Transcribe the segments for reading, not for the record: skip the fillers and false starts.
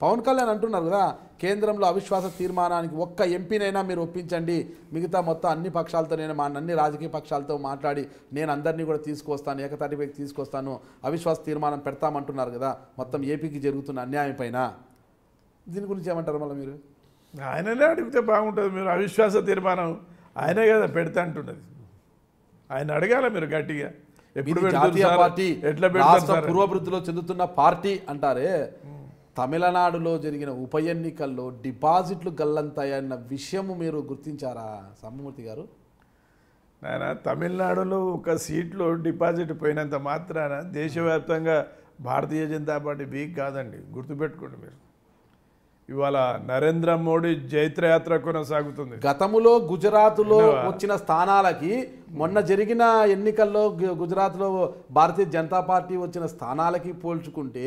పవన్ కళ్యాణ్ అంటున్నారు కదా, కేంద్రంలో అవిశ్వాస తీర్మానానికి ఒక్క ఎంపీనైనా మీరు ఒప్పించండి, మిగతా మొత్తం అన్ని పక్షాలతో నేను అన్ని రాజకీయ పక్షాలతో మాట్లాడి నేను అందరినీ కూడా తీసుకొస్తాను, ఏకతాటిపైకి తీసుకొస్తాను, అవిశ్వాస తీర్మానం పెడతామంటున్నారు కదా, మొత్తం ఏపీకి జరుగుతున్న అన్యాయం పైన. దీని గురించి ఏమంటారు మళ్ళీ మీరు? ఆయననే అడిగితే బాగుంటుంది. మీరు అవిశ్వాస తీర్మానం ఆయనే కదా పెడతా అంటున్నది, ఆయన అడగాల మీరు గట్టిగా. ఎప్పుడు జాతీయ పార్టీ ఎట్లా రాష్ట్ర పూర్వభివృద్ధిలో చెందుతున్న పార్టీ అంటారే, తమిళనాడులో జరిగిన ఉప ఎన్నికల్లో డిపాజిట్లు గల్లంతాయన్న విషయము మీరు గుర్తించారా సాంబమూర్తి గారు? ఆయన తమిళనాడులో ఒక సీట్లో డిపాజిట్ పోయినంత మాత్రాన దేశవ్యాప్తంగా భారతీయ జనతా పార్టీ వీక్ కాదండి, గుర్తుపెట్టుకోండి మీరు. ఇవాళ నరేంద్ర మోడీ జైత్రయాత్ర కొనసాగుతుంది. గతంలో గుజరాత్లో వచ్చిన స్థానాలకి మొన్న జరిగిన ఎన్నికల్లో గుజరాత్లో భారతీయ జనతా పార్టీ వచ్చిన స్థానాలకి పోల్చుకుంటే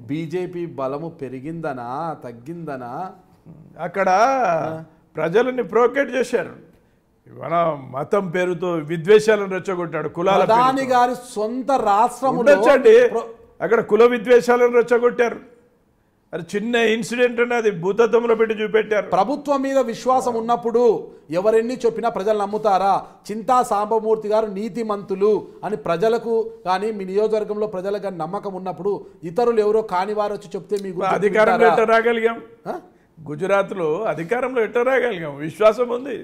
బీజేపీ బలము పెరిగిందనా తగ్గిందనా? అక్కడ ప్రజలని ప్రోకేట్ చేశారు. మన మతం పేరుతో విద్వేషాలను రెచ్చగొట్టాడు. కులాల ప్రధాని గారి సొంత రాష్ట్రంలో అక్కడ కుల విద్వేషాలను రెచ్చగొట్టారు. అది చిన్న ఇన్సిడెంట్ అనేది భూతత్వంలో పెట్టి చూపెట్టారు. ప్రభుత్వం మీద విశ్వాసం ఉన్నప్పుడు ఎవరెన్ని చెప్పినా ప్రజలు నమ్ముతారా? చింతా సాంబమూర్తి గారు నీతిమంతులు అని ప్రజలకు కానీ మీ నియోజకవర్గంలో ప్రజలకు కానీ నమ్మకం ఉన్నప్పుడు ఇతరులు ఎవరో కాని వారు వచ్చి చెప్తే మీకు అధికారంలో ఎట్లా రాగలిగాం? గుజరాత్లో అధికారంలో ఎట్లా రాగలిగాం? విశ్వాసం ఉంది.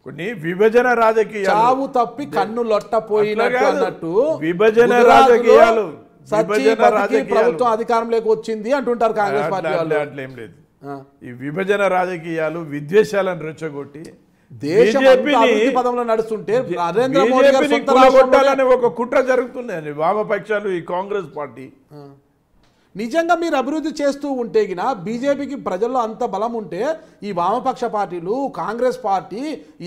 కొన్ని విభజన రాజకీయాలు చావు తప్పి కన్ను లొట్టపోయినట్టు విభజన రాజకీయాలు ప్రభుత్వం అధికారంలోకి వచ్చింది అంటుంటారు కాంగ్రెస్ పార్టీ వాళ్ళు. అట్లేం లేదు. ఈ విభజన రాజకీయాలు విద్వేషాలను రెచ్చగొట్టి పదంలో నడుస్తుంటే కొట్టాలని ఒక కుట్ర జరుగుతుంది వామపక్షాలు, ఈ కాంగ్రెస్ పార్టీ. నిజంగా మీరు అభివృద్ధి చేస్తూ ఉంటే గిన బీజేపీకి ప్రజల్లో అంత బలం ఉంటే ఈ వామపక్ష పార్టీలు కాంగ్రెస్ పార్టీ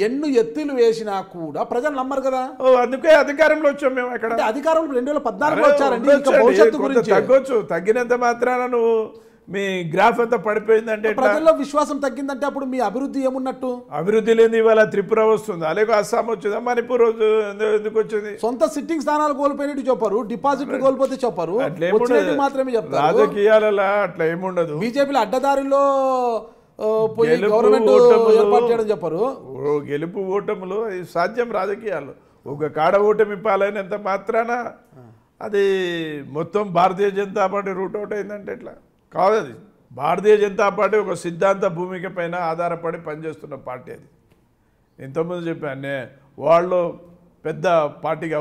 ఎన్ను ఎత్తులు వేసినా కూడా ప్రజలు నమ్మరు కదా. అందుకే అధికారంలో వచ్చాం మేము. అక్కడ అధికారంలో 2014 వచ్చారండి. భవిష్యత్తు గురించి తగ్గొచ్చు, తగ్గినంత మాత్రాన నువ్వు మీ గ్రాఫ్ అంతా పడిపోయిందంటే ప్రజల్లో విశ్వాసం తగ్గిందంటే అప్పుడు మీ అభివృద్ధి ఏమున్నట్టు? అభివృద్ధి లేని ఇవాళ త్రిపుర వస్తుంది, అలాగే అస్సాం వచ్చిందా, మణిపూర్ ఎందుకు వచ్చింది? సొంత సిట్టింగ్ స్థానాలు కోల్పోయినట్టు చెప్పారు, డిపాజిట్లు కోల్పోతే చెప్పారు, మాత్రమే చెప్తారు. రాజకీయాలలో అట్లా ఏముండదు. బీజేపీలో అడ్డదారిలో పోయి గవర్నమెంట్ ఏర్పాటు చేయడం చెప్పారు. గెలుపు ఓటములు సాధ్యం రాజకీయాలు. ఒక కాడ ఓటమి పాలైనంత మాత్రాన అది మొత్తం Bharatiya Janata party route out అయిందంటే ఎట్లా కాదు. అది భారతీయ జనతా పార్టీ ఒక సిద్ధాంత భూమిక పైన ఆధారపడి పనిచేస్తున్న పార్టీ. అది ఇంతకుముందు చెప్పాను, వాళ్ళు పెద్ద పార్టీకి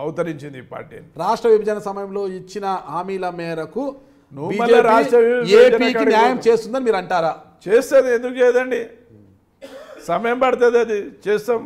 అవతరించింది ఈ పార్టీ. రాష్ట్ర విభజన సమయంలో ఇచ్చిన హామీల మేరకు ఏపీకి న్యాయం చేస్తుందని మీరు అంటారా? చేస్తుంది, ఎందుకు చేయదండి? సమయం పడుతుంది, అది చేస్తాం.